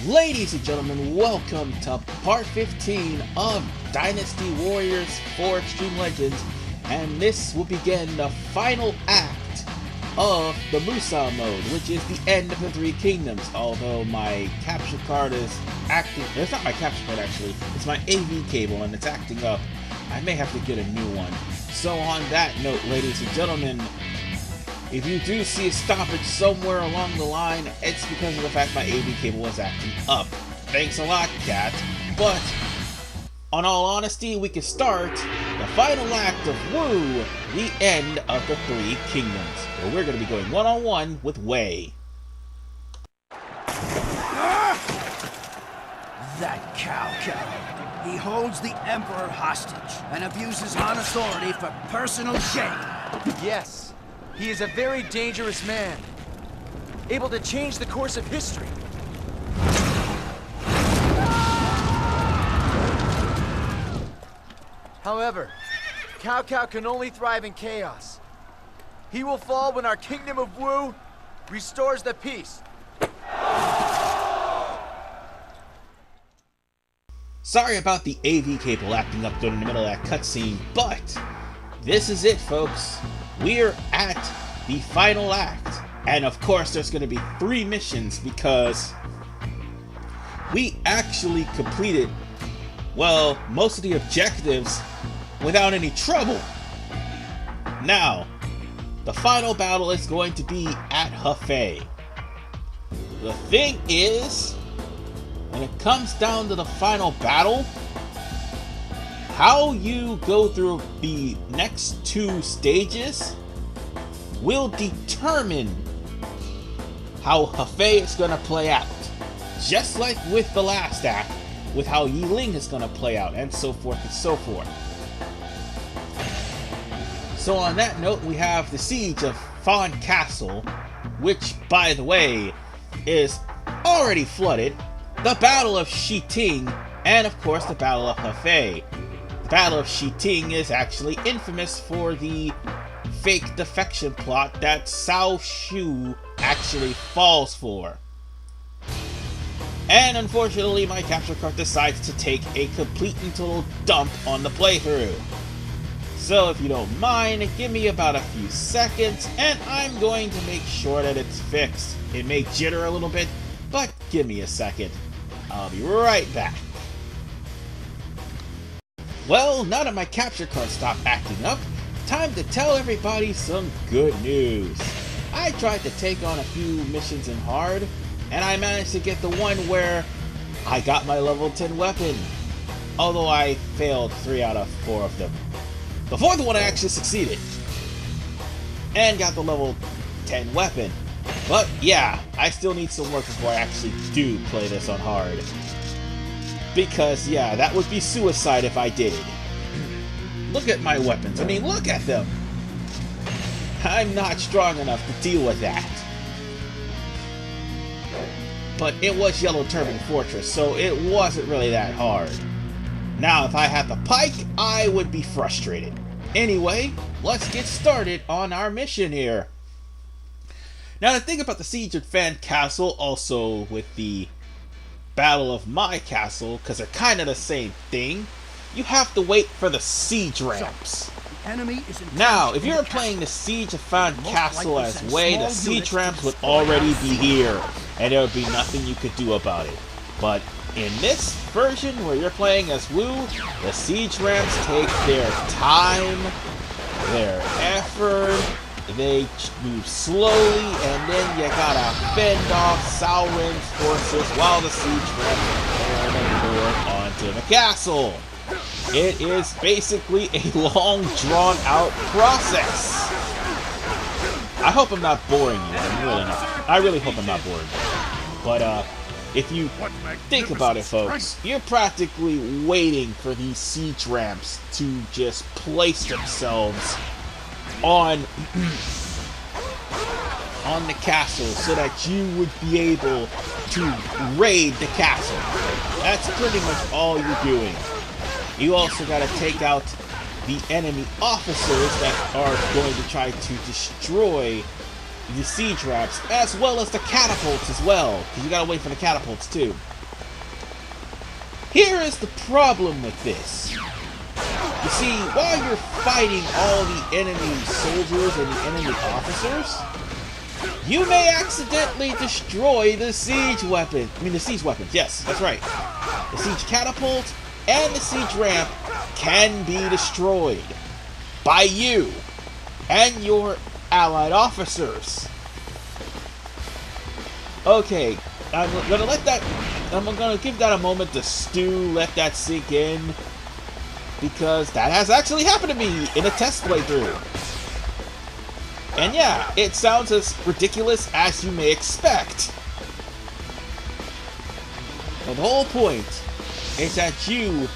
Ladies and gentlemen, welcome to part 15 of Dynasty Warriors 4 Extreme Legends, and this will begin the final act of the Musou Mode, which is the end of the Three Kingdoms. Although my capture card is acting, it's not my capture card actually, it's my AV cable and it's acting up. I may have to get a new one. So on that note, ladies and gentlemen, if you do see a stoppage somewhere along the line, it's because of the fact my AV cable was acting up. Thanks a lot, Cat. But, on all honesty, we can start the final act of Wu, the end of the Three Kingdoms, where we're going to be going one-on-one with Wei. That Cao Xiu. He holds the Emperor hostage and abuses Han authority for personal gain. Yes. He is a very dangerous man, able to change the course of history. However, Cao Xiu can only thrive in chaos. He will fall when our Kingdom of Wu restores the peace. Sorry about the AV cable acting up during the middle of that cutscene, but this is it, folks. We're at the final act, and of course there's going to be 3 missions because we actually completed, well, most of the objectives without any trouble. Now, the final battle is going to be at Hefei. The thing is, when it comes down to the final battle, how you go through the next 2 stages will determine how Hefei is going to play out. Just like with the last act, with how Yiling is going to play out, and so forth and so forth. So on that note, we have the Siege of Fawn Castle, which, by the way, is already flooded, the Battle of Shi Ting, and of course the Battle of Hefei. The Battle of Shi Ting is actually infamous for the fake defection plot that Cao Xiu actually falls for. And unfortunately, my capture card decides to take a complete and total dump on the playthrough. So if you don't mind, give me about a few seconds, and I'm going to make sure that it's fixed. It may jitter a little bit, but give me a second. I'll be right back. Well, now that my capture card stopped acting up, time to tell everybody some good news. I tried to take on a few missions in hard, and I managed to get the one where I got my level 10 weapon, although I failed 3 out of 4 of them. The 4th one I actually succeeded, and got the level 10 weapon. But yeah, I still need some work before I actually do play this on hard. Because yeah, that would be suicide if I did. Look at my weapons. I mean, look at them. I'm not strong enough to deal with that. But it was Yellow Turban Fortress, so it wasn't really that hard. Now, if I had the pike, I would be frustrated. Anyway, let's get started on our mission here. Now, the thing about the Siege of Fan Castle, also with the Battle of My Castle, because they're kind of the same thing, you have to wait for the siege ramps. Now, if you're playing the Siege of Fan Castle as Wei, the siege ramps would already be here, and there would be nothing you could do about it. But in this version, where you're playing as Wu, the siege ramps take their time, their effort, they move slowly, and then you gotta fend off Cao Ren's forces while the siege ramps prepare to move onto the castle. It is basically a long, drawn-out process. I hope I'm not boring you. I'm really not. I really hope I'm not boring you. But if you think about it, folks, you're practically waiting for these siege ramps to just place themselves on the castle so that you would be able to raid the castle. That's pretty much all you're doing. You also gotta take out the enemy officers that are going to try to destroy the siege ramps, as well as the catapults as well, because you gotta wait for the catapults too. Here is the problem with this. You see, while you're fighting all the enemy soldiers and the enemy officers, you may accidentally destroy the siege weapon. The siege weapons, yes, that's right. The siege catapult and the siege ramp can be destroyed by you and your allied officers. Okay, I'm gonna give that a moment to stew, let that sink in, because that has actually happened to me in a test playthrough. And yeah, it sounds as ridiculous as you may expect. But the whole point is that you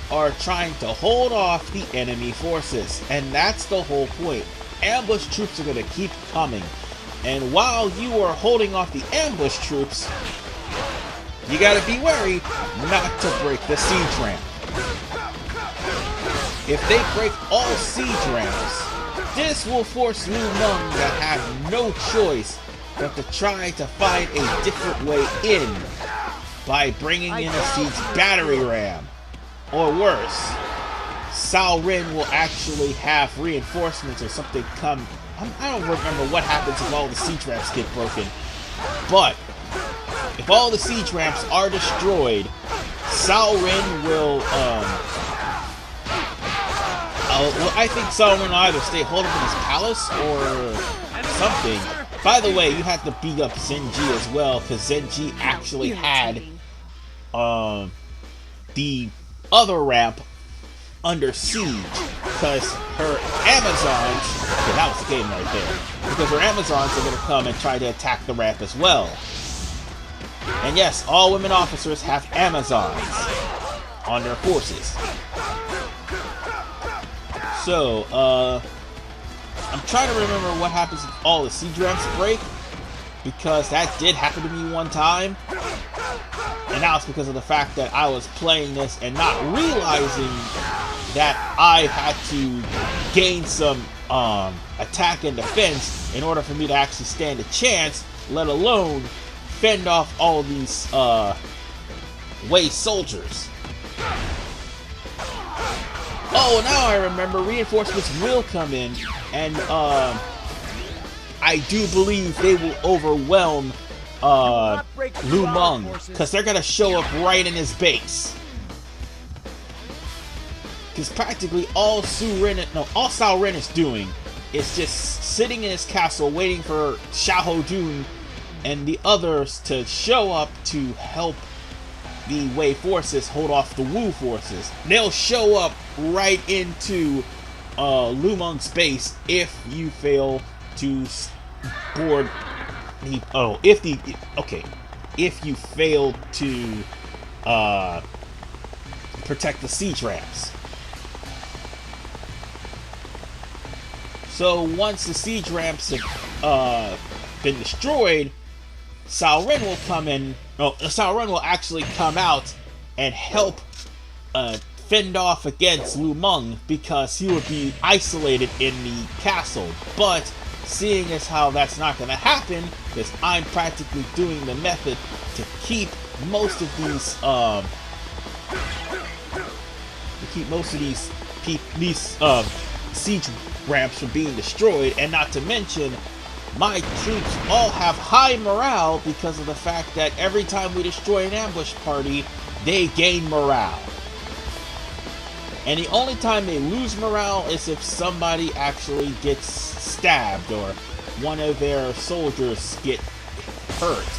are trying to hold off the enemy forces, and that's the whole point. Ambush troops are going to keep coming, and while you are holding off the ambush troops, you gotta be wary not to break the siege ramp. If they break all siege ramps, this will force Lu Meng to have no choice but to try to find a different way in by bringing in a siege battery ram. Or worse, Cao Ren will actually have reinforcements or something come. I don't remember what happens if all the siege ramps get broken, but if all the siege ramps are destroyed, Cao Ren will, I think Cao Ren will either stay holed up in his palace or something. By the way, you have to beat up Zenji as well, because Zenji actually had, the other ramp under siege, because her Amazons, okay, that was the game right there, because her Amazons are going to come and try to attack the ramp as well. And yes, all women officers have Amazons on their forces. So, I'm trying to remember what happens if all the siege ramps break, because that did happen to me one time. And now it's because of the fact that I was playing this and not realizing that I had to gain some attack and defense in order for me to actually stand a chance, let alone fend off all these Wei soldiers. Oh, now I remember, reinforcements will come in, and I do believe they will overwhelm Lu Meng, because they're gonna show up right in his base. Because practically all Cao Ren is doing is just sitting in his castle waiting for Xiahou Dun and the others to show up to help the Wei forces hold off the Wu forces. They'll show up right into Lu Meng's base if you fail to board the if you fail to protect the siege ramps. So once the siege ramps have been destroyed, Cao Ren will come in. Cao Ren will actually come out and help fend off against Lu Meng, because he would be isolated in the castle. But seeing as how that's not going to happen, because I'm practically doing the method to keep most of these siege ramps from being destroyed, and not to mention my troops all have high morale because of the fact that every time we destroy an ambush party, they gain morale. And the only time they lose morale is if somebody actually gets stabbed or one of their soldiers get hurt.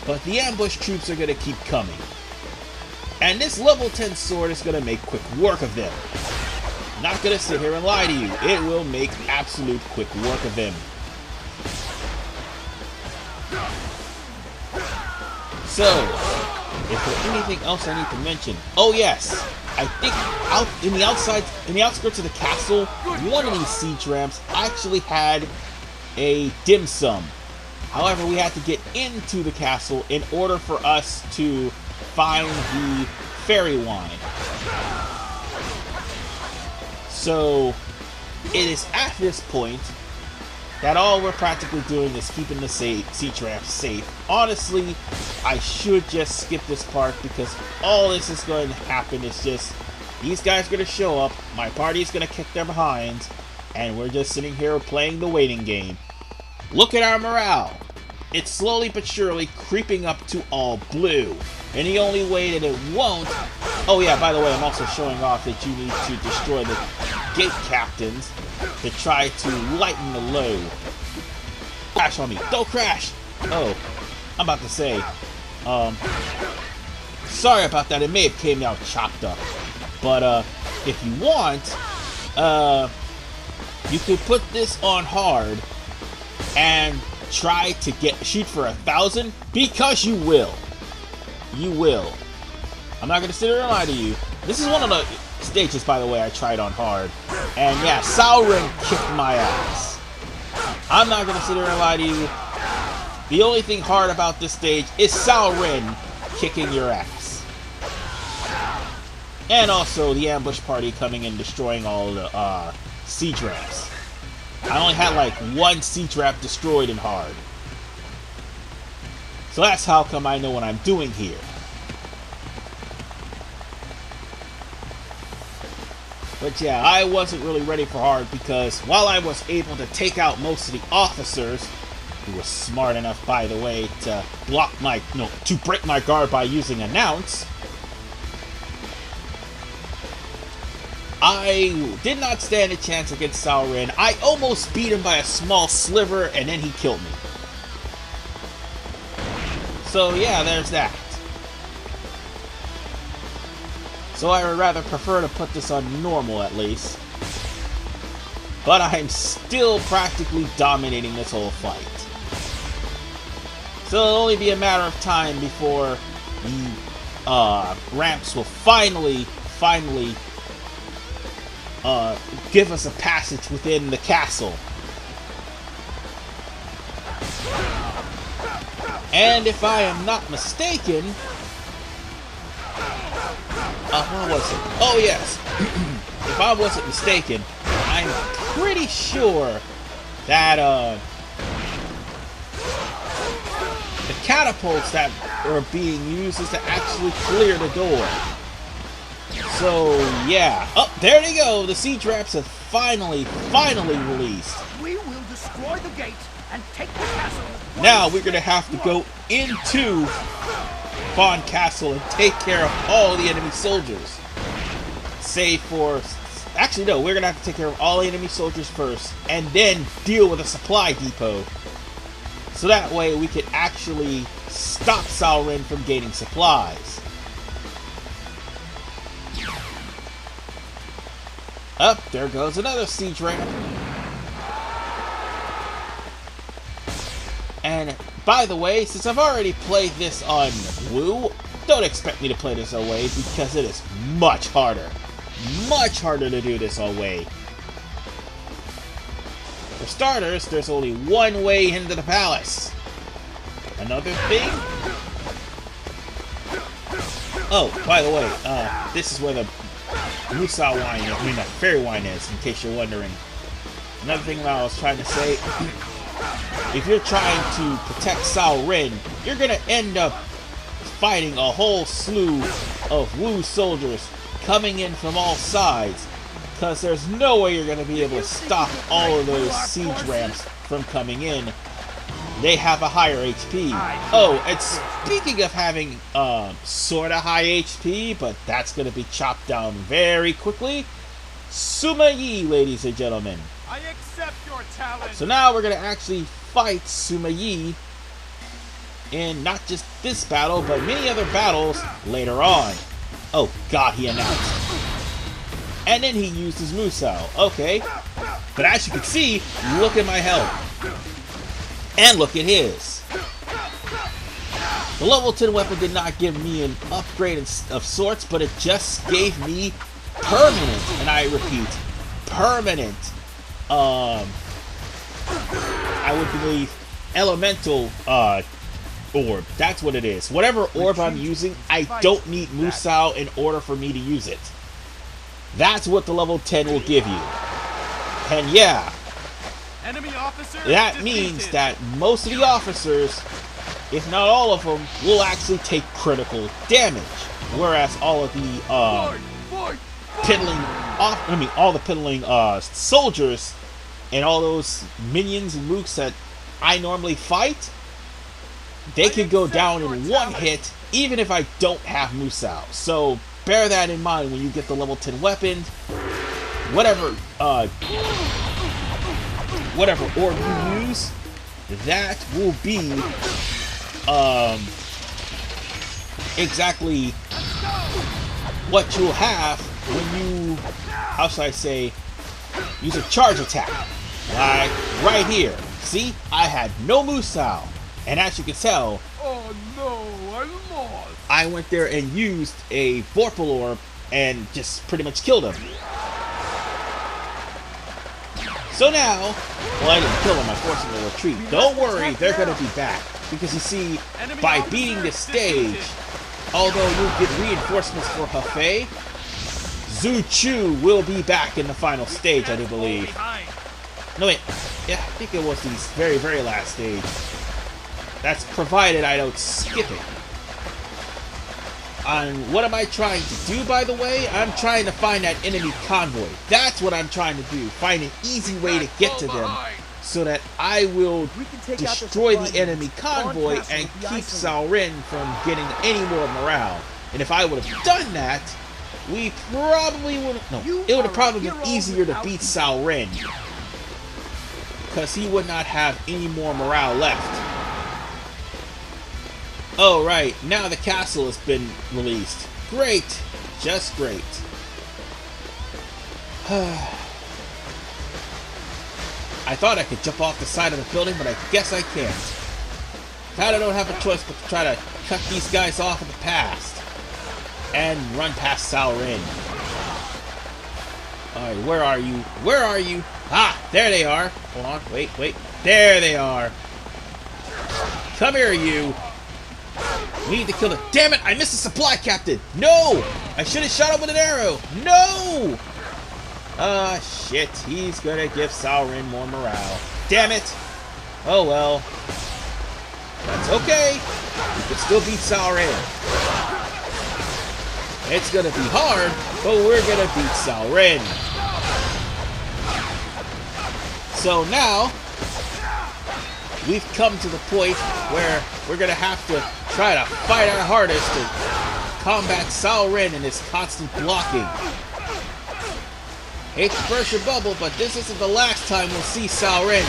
But the ambush troops are going to keep coming. And this level 10 sword is going to make quick work of them. Not going to sit here and lie to you. It will make absolute quick work of them. So, is there anything else I need to mention? Oh yes, I think out in the outskirts of the castle, one of these siege ramps actually had a dim sum. However, we had to get into the castle in order for us to find the fairy wine. So it is at this point that all we're practically doing is keeping the siege ramp safe. Honestly, I should just skip this part because all this is going to happen is just these guys are going to show up, my party's going to kick their behinds, and we're just sitting here playing the waiting game. Look at our morale. It's slowly but surely creeping up to all blue. And the only way that it won't... Oh yeah, by the way, I'm also showing off that you need to destroy the gate captains to try to lighten the load. Crash on me. Don't crash! Oh, I'm about to say. Sorry about that. It may have came out chopped up. But if you want, you could put this on hard and try to shoot for 1,000 because you will. You will. I'm not gonna sit here and lie to you. This is one of the stages, by the way, I tried on hard. And yeah, Cao Ren kicked my ass. I'm not gonna sit here and lie to you. The only thing hard about this stage is Cao Ren kicking your ass. And also the ambush party coming in destroying all the siege ramps. I only had like one siege ramp destroyed in hard. So that's how come I know what I'm doing here. But yeah, I wasn't really ready for hard because while I was able to take out most of the officers, who were smart enough, by the way, to to break my guard by using announce, I did not stand a chance against Cao Ren. I almost beat him by a small sliver, and then he killed me. So yeah, there's that. So I would rather prefer to put this on normal at least. But I'm still practically dominating this whole fight. So it'll only be a matter of time before the ramps will finally give us a passage within the castle. And if I am not mistaken, what was it? Oh yes, if I wasn't mistaken, I'm pretty sure that the catapults that are being used is to actually clear the door. So yeah, there they go. The siege ramps have finally released. We will destroy the gate and take the castle. Now we're gonna have to go into Fawn Castle and take care of all the enemy soldiers. Save for... Actually, no, we're gonna have to take care of all the enemy soldiers first, and then deal with a supply depot. So that way we can actually stop Cao Ren from gaining supplies. Up, there goes another siege ramp. And by the way, since I've already played this on Wu, don't expect me to play this away because it is much harder. Much harder to do this away. For starters, there's only one way into the palace. Another thing? Oh, by the way, this is where the Musou wine, the fairy wine is, in case you're wondering. Another thing that I was trying to say, if you're trying to protect Cao Ren, you're gonna end up fighting a whole slew of Wu soldiers coming in from all sides, because there's no way you're gonna be able to stop all of those siege ramps from coming in. They have a higher HP. Oh, and speaking of having sorta high HP, but that's gonna be chopped down very quickly, Sima Yi, ladies and gentlemen. I accept your challenge. So now we're gonna actually fight Sima Yi in not just this battle, but many other battles later on. Oh god, he announced. And then he used his Musou. Okay. But as you can see, look at my health. And look at his. The level 10 weapon did not give me an upgrade of sorts, but it just gave me permanent, and I repeat, permanent, I would believe, elemental orb. That's what it is. Whatever orb I'm using, I don't need Musou in order for me to use it. That's what the level 10 will give you. And yeah, Enemy officer that means that most of the officers, if not all of them, will actually take critical damage. Whereas all of the all the piddling soldiers and all those minions and mooks that I normally fight, they could go down in one hit, even if I don't have Musou. So bear that in mind when you get the level 10 weapon. Whatever orb you use, that will be exactly what you'll have when you, how should I say, use a charge attack. Like right here. See, I had no Musou, and as you can tell, oh no, I'm lost. I went there and used a Vorpal Orb and just pretty much killed him. So now, well, I didn't kill him, I forced him to retreat. Don't worry, they're going to be back. Because you see, by beating this stage, although you'll get reinforcements for Hefei, Zhou Yu will be back in the final stage, I do believe. No, wait. Yeah, I think it was the very, very last stage. That's provided I don't skip it. And what am I trying to do, by the way? I'm trying to find that enemy convoy. That's what I'm trying to do. Find an easy way to get to them so that I will destroy the enemy convoy and keep Cao Ren from getting any more morale. And if I would have done that, we probably would have... No, it would have probably been easier to beat Cao Ren, because he would not have any more morale left. Oh, right. Now the castle has been released. Great. Just great. I thought I could jump off the side of the building, but I guess I can't. Kinda don't have a choice but to try to cut these guys off in the past. And run past Cao Ren. Alright, where are you? Where are you? Ah, there they are. Hold on. Wait. There they are. Come here, you. We need to kill them. Damn it! I missed the supply captain! No! I should have shot him with an arrow! No! Ah, shit. He's gonna give Cao Ren more morale. Damn it! Oh well. That's okay. We can still beat Cao Ren. It's gonna be hard, but we're gonna beat Cao Ren. So now, we've come to the point where we're gonna have to try to fight our hardest to combat Cao Ren and his constant blocking. Hate to burst your bubble, but this isn't the last time we'll see Cao Ren.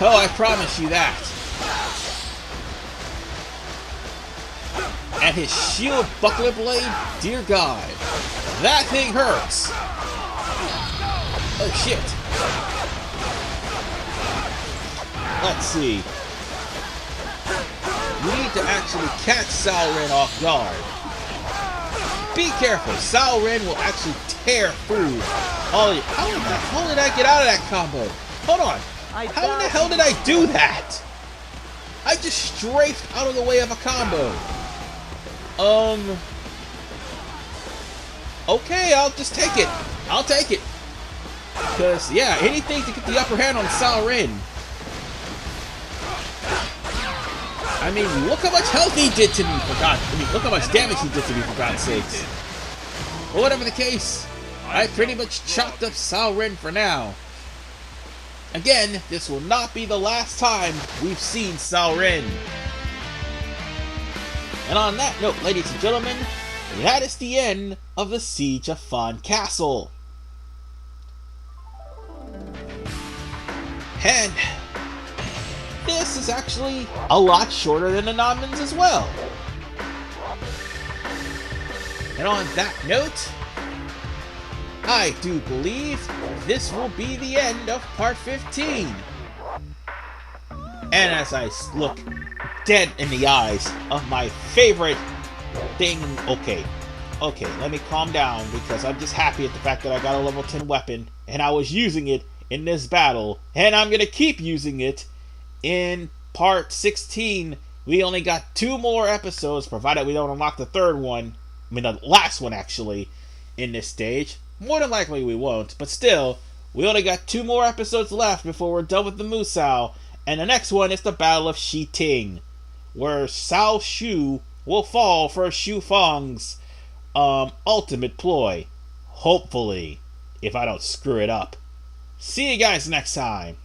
Oh, I promise you that. And his shield buckler blade, dear God, that thing hurts. Oh shit. Let's see. We need to actually catch Cao Ren off guard. Be careful, Cao Ren will actually tear through all of you. How in the hell did I get out of that combo? Hold on. How in the hell did I do that? I just strafed out of the way of a combo. Okay, I'll just take it. I'll take it. Because, yeah, anything to get the upper hand on Cao Ren. I mean, look how much health he did to me, look how much damage he did to me, for God's sakes. But whatever the case, I pretty much chopped up Cao Ren for now. Again, this will not be the last time we've seen Cao Ren. And on that note, ladies and gentlemen, that is the end of the Siege of Fan Castle. And this is actually a lot shorter than the Namens as well. And on that note, I do believe this will be the end of part 15. And as I look dead in the eyes of my favorite thing, okay, let me calm down, because I'm just happy at the fact that I got a level 10 weapon and I was using it in this battle, and I'm gonna keep using it in part 16. We only got 2 more episodes, provided we don't unlock the third one. I mean, the last one, actually, in this stage. More than likely we won't, but still, We only got 2 more episodes left before we're done with the Musou, and the next one is the Battle of Shi Ting, where Cao Xiu will fall for Zhou Fang's ultimate ploy. Hopefully, if I don't screw it up. See you guys next time.